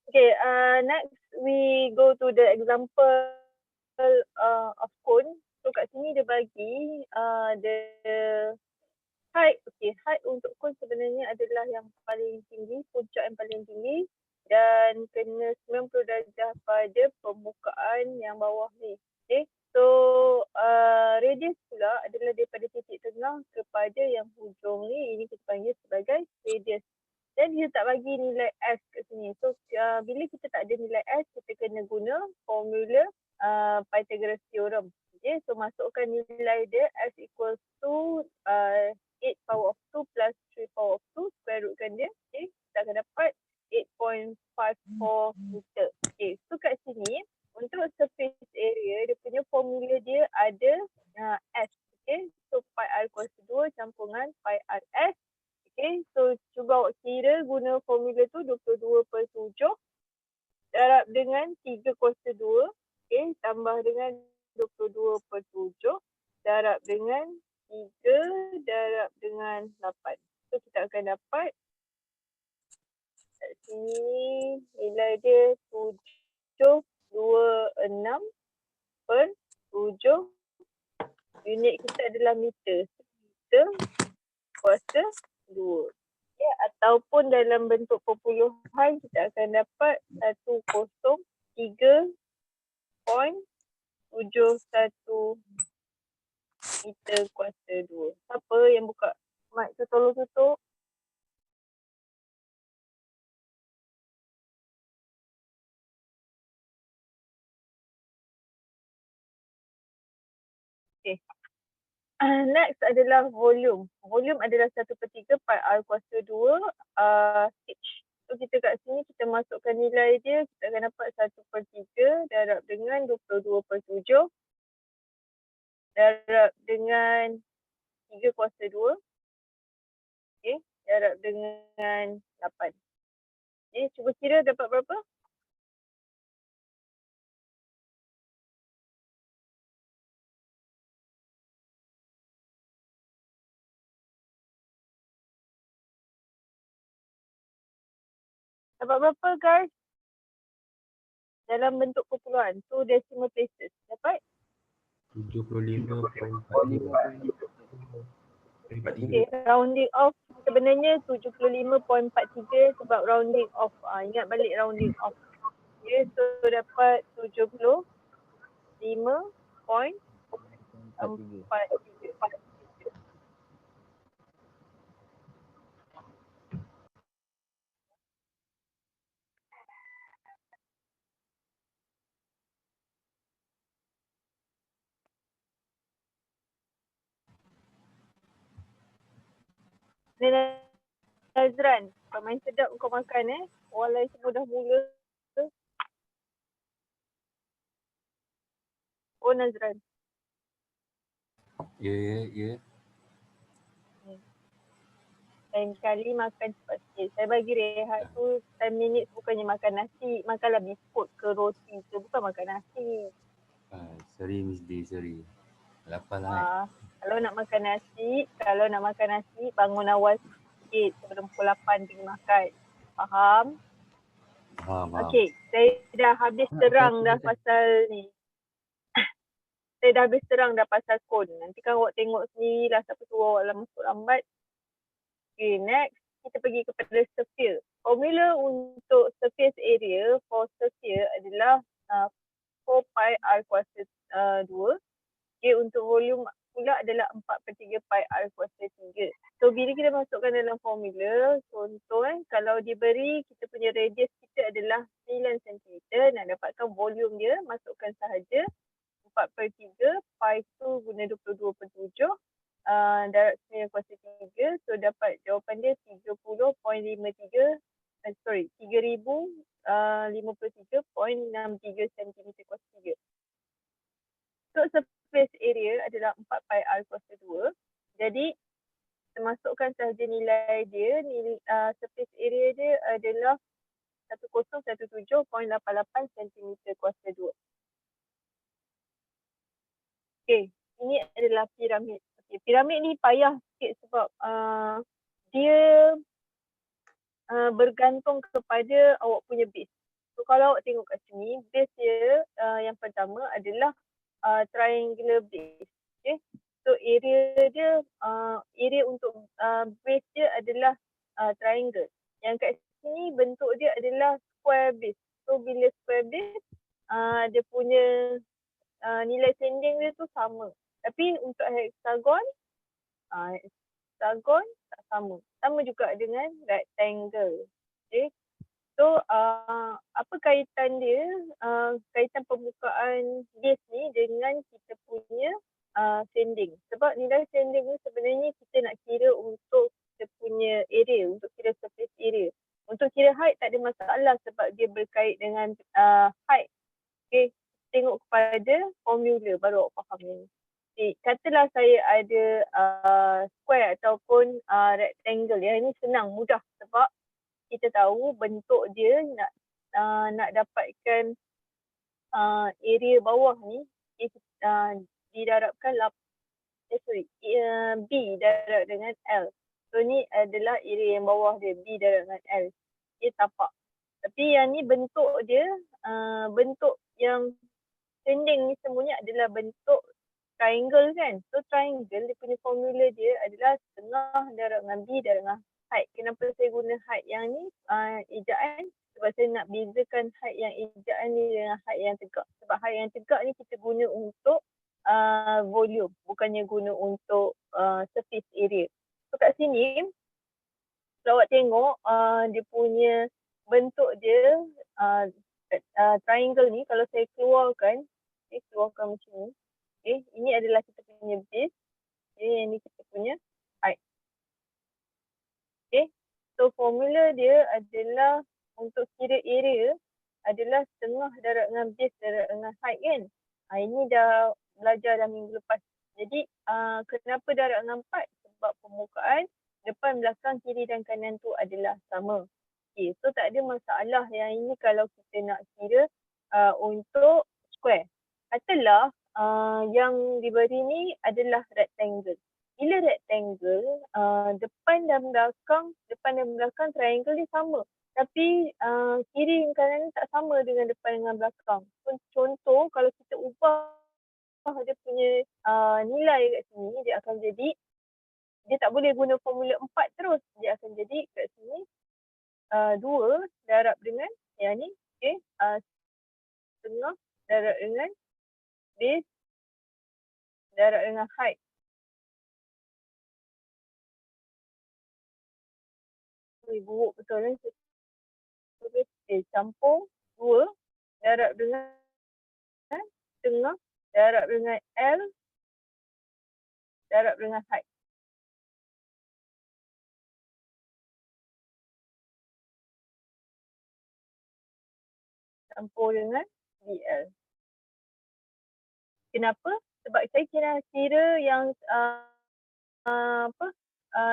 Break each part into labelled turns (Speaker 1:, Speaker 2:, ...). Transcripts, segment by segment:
Speaker 1: Okay, next we go to the example of cone. So kat sini dia bagi the height. Okay, height untuk cone sebenarnya adalah yang paling tinggi, puncak yang paling tinggi dan kena 90 darjah pada permukaan yang bawah ni. Okay, so radius pula adalah daripada titik tengah kepada yang hujung ni. Ini kita panggil sebagai radius. Dan dia tak bagi nilai S kat sini. So bila kita tak ada nilai S, kita kena guna formula Pythagoras theorem. Okay, so masukkan nilai dia S equals to 8 power of 2 plus 3 power of 2, square rootkan dia. Okay, kita akan dapat 8.54 meter. Okay, so kat sini untuk surface area, dia punya formula dia ada S. Okay, so pi r equals to 2 campungan pi r S. Okay, so cuba awak kira guna formula tu 22/7 darab dengan 3 kuasa 2. Okay, tambah dengan 22/7 darab dengan 3 darab dengan 8. So kita akan dapat kat sini nilai dia 726/7. Unit kita adalah meter. Meter kuasa 2. Okay, ataupun dalam bentuk perpuluhan kita akan dapat 103.71 meter kuasa 2. Siapa yang buka mic tu tolong tutup. Okay. Next adalah volume. Volume adalah 1/3 pi r kuasa 2 H. So kita kat sini kita masukkan nilai dia, kita akan dapat 1/3 darab dengan 22/7 darab dengan 3 kuasa 2. Okay, darab dengan 8. Okay, cuba kira dapat berapa? Dapat berapa guys? Dalam bentuk perpuluhan. So decimal places. Dapat?
Speaker 2: 75.45.
Speaker 1: Okay, rounding off. Sebenarnya 75.43 sebab rounding off. Ingat balik rounding off. Okay, so dapat 75.43. Nazran, pemain sedap kau makan Walai semua dah mula. Oh Nazran.
Speaker 2: Ya.
Speaker 1: Lain kali makan cepat sikit. Saya bagi rehat tu 10 minit bukannya makan nasi. Makanlah biskut ke roti ke. Bukan makan nasi.
Speaker 2: Sorry Miss D, sorry. Lapar lah.
Speaker 1: Kalau nak makan nasi, bangun awal sikit sebelum pukul 8 pergi makan. Faham?
Speaker 2: Faham.
Speaker 1: Okay, saya dah habis terang dah pasal ni. Saya dah habis terang dah pasal kon. Nanti kan awak tengok sendiri lah siapa suruh awak masuk lambat. Okay, next kita pergi kepada sphere. Formula untuk surface area for sphere adalah 4 pi r kuasa 2. Okay, untuk volume pula adalah 4/3 pi r kuasa 3. So bila kita masukkan dalam formula, contoh kalau diberi kita punya radius kita adalah 9 cm, nak dapatkan volume dia, masukkan sahaja 4/3 pi tu guna 22/7 darab 9 kuasa 3. So dapat jawapan dia 30.53 3053.63 cm kuasa 3. So surface area adalah 4 pi r kuasa 2. Jadi kita masukkan sahaja nilai dia. Surface area dia adalah 1017.88 cm kuasa 2. Okay, ini adalah piramid. Okay, piramid ni payah sikit sebab dia bergantung kepada awak punya base. So kalau awak tengok kat sini, base dia yang pertama adalah triangular base. Okay. So area untuk base dia adalah triangle. Yang kat sini bentuk dia adalah square base. So bila square base, dia punya nilai sending dia tu sama. Tapi untuk hexagon tak sama. Sama juga dengan rectangle. Okay. So apa kaitan dia, kaitan pembukaan base ni dengan kita punya sending. Sebab nilai sending ni sebenarnya kita nak kira untuk kita punya area, untuk kira surface area. Untuk kira height tak ada masalah sebab dia berkait dengan height. Okay. Tengok kepada formula baru awak faham ni. Okay. Katalah saya ada square ataupun rectangle. Yang ini senang, mudah sebab kita tahu bentuk dia nak dapatkan area bawah ni didarabkan B darab dengan L. So ni adalah area yang bawah dia, B darab dengan L. Dia tapak. Tapi yang ni bentuk dia, bentuk yang sending ni semuanya adalah bentuk triangle kan. So triangle dia punya formula dia adalah setengah darab dengan B darab dengan height. Kenapa saya guna height yang ni ejaan? Sebab saya nak bezakan height yang ejaan ni dengan height yang tegak. Sebab height yang tegak ni kita guna untuk volume, bukannya guna untuk surface area. So kat sini, kalau awak tengok dia punya bentuk dia triangle ni, kalau saya keluarkan, keluarkan macam ni. Okay, ini adalah kita punya base. Okay, yang ni kita punya height. Okay, so formula dia adalah untuk kira area adalah setengah darab dengan base darab dengan height kan. Ini dah belajar dah minggu lepas. Jadi kenapa darab dengan 4? Sebab permukaan depan, belakang, kiri dan kanan tu adalah sama. Okay, so tak ada masalah yang ini kalau kita nak kira untuk square. Katalah yang diberi ni adalah rectangle. Bila rectangle, depan dan belakang triangle ni sama. Tapi kiri dan kanan ni tak sama dengan depan dengan belakang. Contoh, kalau kita ubah dia punya nilai kat sini, dia akan jadi, dia tak boleh guna formula 4 terus. Dia akan jadi kat sini 2 darab dengan yang ni, okay, setengah darab dengan base darab dengan height. Buruk betul kan? Campur 2 darab dengan setengah darab dengan L darab dengan height. Campur dengan BL. Kenapa? Sebab saya kira yang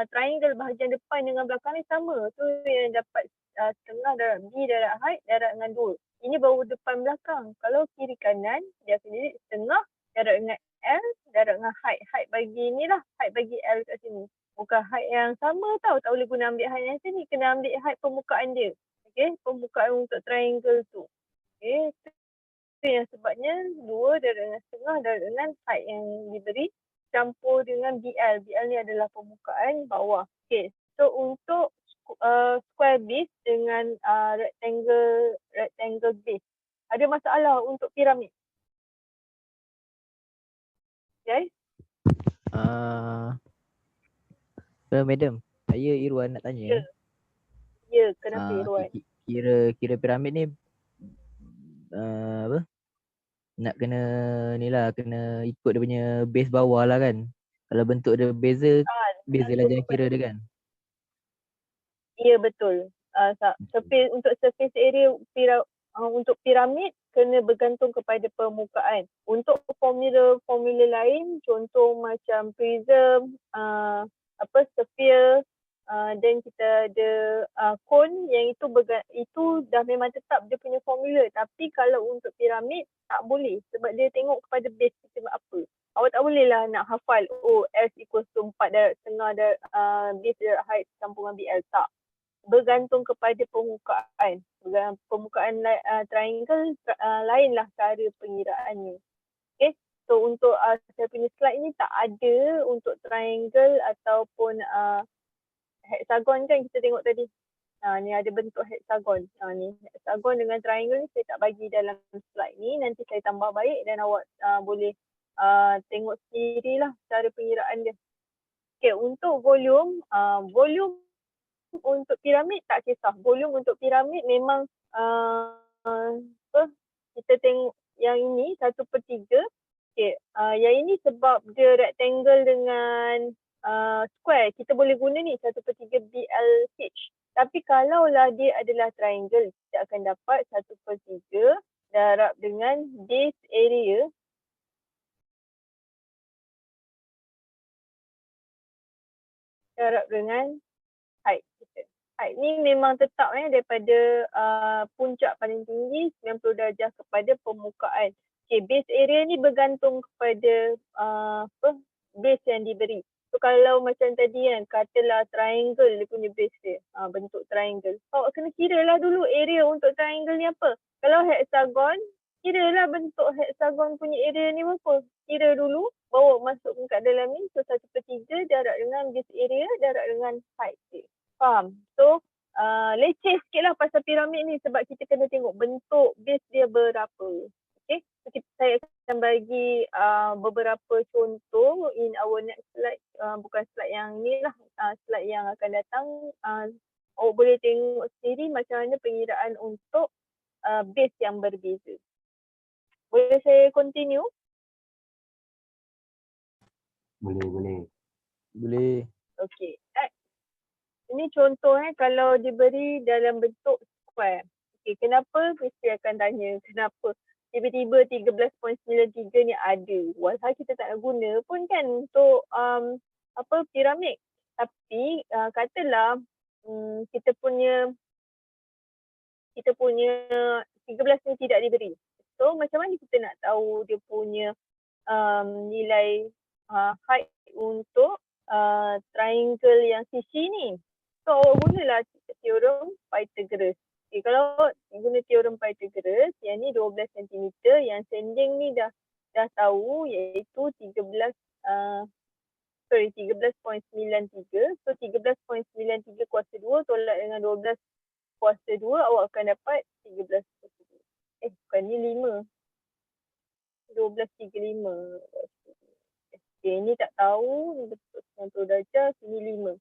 Speaker 1: triangle bahagian depan dengan belakang ni sama. Tu yang dapat setengah darab B darab height darab dengan 2. Ini baru depan belakang. Kalau kiri kanan, dia akan jadi setengah darab dengan L darab dengan height. Height bagi ni lah, height bagi L kat sini. Bukan height yang sama tau. Tak boleh guna ambil height yang sini. Kena ambil height permukaan dia. Okay, permukaan untuk triangle tu. Okay, itu yang sebabnya 2 darab dengan setengah darab dengan height yang diberi campur dengan BL. BL ni adalah permukaan bawah. Okay, so untuk square base dengan rectangle base, ada masalah untuk piramid? Guys?
Speaker 3: Madam, saya Irwan nak tanya.
Speaker 1: Ya, kenapa Irwan?
Speaker 3: Kira piramid ni apa? Nak kena ni lah, kena ikut dia punya base bawah lah kan. Kalau bentuk dia beza lah jangan kira dia kan.
Speaker 1: Ya, betul. Untuk surface area untuk piramid kena bergantung kepada permukaan. Untuk formula lain, contoh macam prism, sphere, dan kita ada cone, yang itu dah memang tetap dia punya formula. Tapi kalau untuk piramid tak boleh sebab dia tengok kepada base kita apa. Awak tak boleh lah nak hafal S equals to 4 darab setengah base darab height campur dengan BL. Tak. bergantung kepada permukaan. Permukaan triangle lainlah cara pengiraannya. Okay. So untuk saya punya slide ni tak ada untuk triangle ataupun hexagon kan kita tengok tadi. Ni ada bentuk hexagon. Ni hexagon dengan triangle ni saya tak bagi dalam slide ni. Nanti saya tambah baik dan awak boleh tengok sendirilah cara pengiraan dia. Okay, untuk volume, volume untuk piramid tak kisah. Volume untuk piramid memang kita tengok yang ini 1/3. Okay, yang ini sebab dia rectangle dengan square, kita boleh guna ni 1/3 BLH. Tapi kalaulah dia adalah triangle, kita akan dapat 1/3 darab dengan base area darab dengan height kita. Height ni memang tetap daripada puncak paling tinggi 90 darjah kepada permukaan. Okay, base area ni bergantung kepada base yang diberi. So kalau macam tadi kan, katalah triangle dia punya base dia, bentuk triangle. Awak kena kira lah dulu area untuk triangle ni apa. Kalau hexagon, kira lah bentuk hexagon punya area ni berapa. Kira dulu, bawa masuk kat dalam ni. So 1/3 darab dengan base area darab dengan height dia. Faham? So leceh sikit lah pasal piramid ni sebab kita kena tengok bentuk base dia berapa. Okay, so saya akan bagi beberapa contoh in our next slide. Bukan slide yang ni lah, slide yang akan datang. Awak boleh tengok sendiri macam mana pengiraan untuk base yang berbeza. Boleh saya continue?
Speaker 2: Boleh.
Speaker 1: Okay. Ini contoh kalau diberi dalam bentuk square. Okay, kenapa? Mesti akan tanya kenapa tiba-tiba 13.93 ni ada. Walhal kita tak nak guna pun kan untuk piramid. Tapi katalah kita punya 13 ni tidak diberi. So macam mana kita nak tahu dia punya nilai height untuk triangle yang sisi ni? So awak gunalah teorem Pythagoras. Okay, kalau guna teorem Pythagoras, yang ni 12 cm, yang sending ni dah tahu iaitu 13.93. So 13.93 kuasa 2 tolak dengan 12 kuasa 2, awak akan dapat 13 kuasa 2. Bukan ni 5. 12/35. Okay, ni tak tahu, ni betul 90 darjah, sini 5.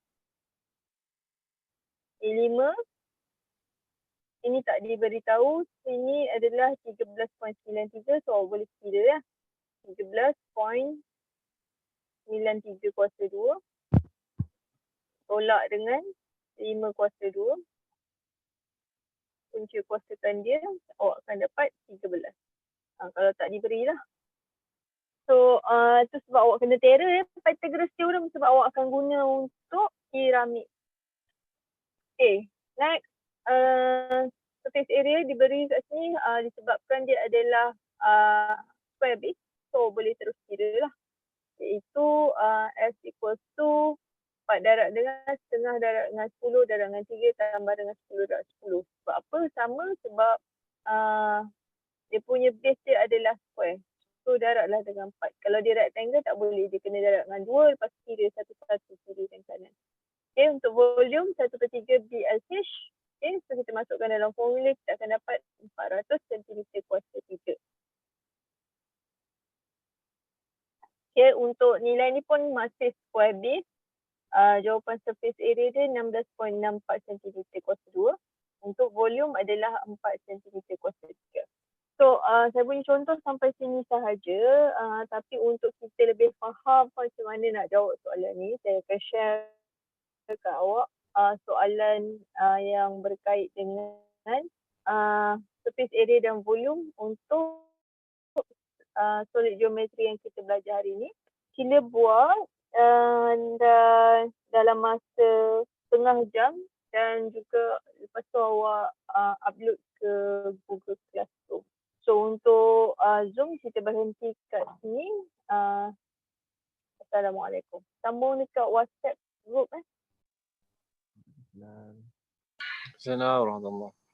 Speaker 1: Ini 5. Ini tak diberitahu, sini adalah 13.93, so awak boleh kira ya. 13.93 kuasa 2 tolak dengan 5 kuasa 2. Punca kuasakan dia, awak akan dapat 13. Kalau tak diberilah. So, tu sebab awak kena terror Pythagoras theorem sebab awak akan guna untuk piramid. Okay, next. Surface area diberi kat sini disebabkan dia adalah square base. So, boleh terus kira lah. Iaitu S equals to 4 darab dengan setengah darab dengan 10 darab dengan 3 tambah dengan 10 darab 10. Sebab apa? Sama sebab dia punya base dia adalah square. So darablah dengan 4. Kalau dia rectangle tak boleh. Dia kena darab dengan 2 lepas kira satu-satu kiri dan kanan. Okay, untuk volume 1/3 BLH. Okay, so kita masukkan dalam formula, kita akan dapat 400 cm kuasa 3. Okay, untuk nilai ni pun masih square base. Jawapan surface area dia 16.64 cm kuasa 2. Untuk volume adalah 4 cm kuasa 3. So, saya punya contoh sampai sini sahaja. Tapi untuk kita lebih faham macam mana nak jawab soalan ni, saya akan share ke awak soalan yang berkait dengan surface area dan volume untuk solid geometry yang kita belajar hari ni. Sila buat dan dalam masa setengah jam dan juga lepas tu awak upload ke Google Classroom. So untuk Zoom kita berhenti kat sini. Assalamualaikum. Sambung dekat WhatsApp group
Speaker 4: Assalamualaikum warahmatullahi